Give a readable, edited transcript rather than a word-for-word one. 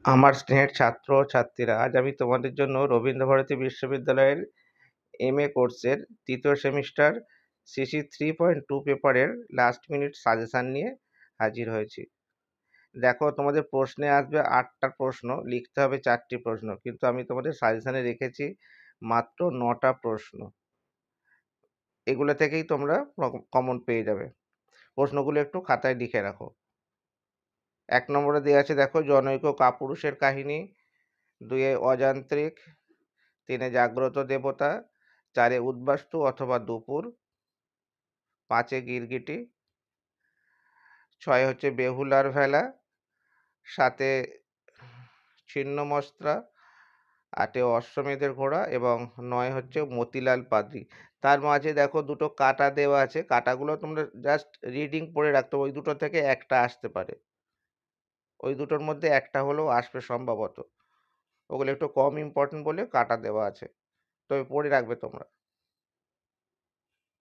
আমার স্নেহের ছাত্র ও ছাত্রীরা, আজ আমি তোমাদের জন্য রবীন্দ্রভারতী বিশ্ববিদ্যালয়ের এমএ কোর্সের তৃতীয় সেমিস্টার সিসি 3.2 পেপারের লাস্ট মিনিট সাজেশন নিয়ে হাজির হয়েছি। দেখো, তোমাদের প্রশ্নে আসবে 8টা প্রশ্ন, লিখতে হবে 4টি প্রশ্ন, কিন্তু আমি তোমাদের সাজেশনে রেখেছি মাত্র 9টা প্রশ্ন। এগুলো থেকেই তোমরা কমন পেয়ে যাবে। প্রশ্নগুলো একটু খাতায় লিখে রাখো। 1 নম্বরে দেওয়া আছে, দেখো, জনৈক কাপুরুষের কাহিনী। 2 অযান্ত্রিক। 3 জাগ্রত দেবতা। 4 উদ্বাস্তু অথবা দুপুর। 5 গিরগিটি। 6 হচ্ছে বেহুলার ভেলা। 7 ছিন্নমস্ত্রা। 8 অশ্বমেধের ঘোড়া এবং 9 হচ্ছে মতিলাল পাদ্রী। তার মাঝে দেখো দুটো কাটা দেওয়া আছে, কাটাগুলো তোমরা জাস্ট রিডিং পড়ে রাখতে, ওই দুটো থেকে একটা আসতে পারে, ওই দুটোর মধ্যে একটা হলেও আসবে সম্ভবত। ওগুলো একটু কম ইম্পর্টেন্ট বলে কাটা দেওয়া আছে, তবে পড়ে রাখবে তোমরা।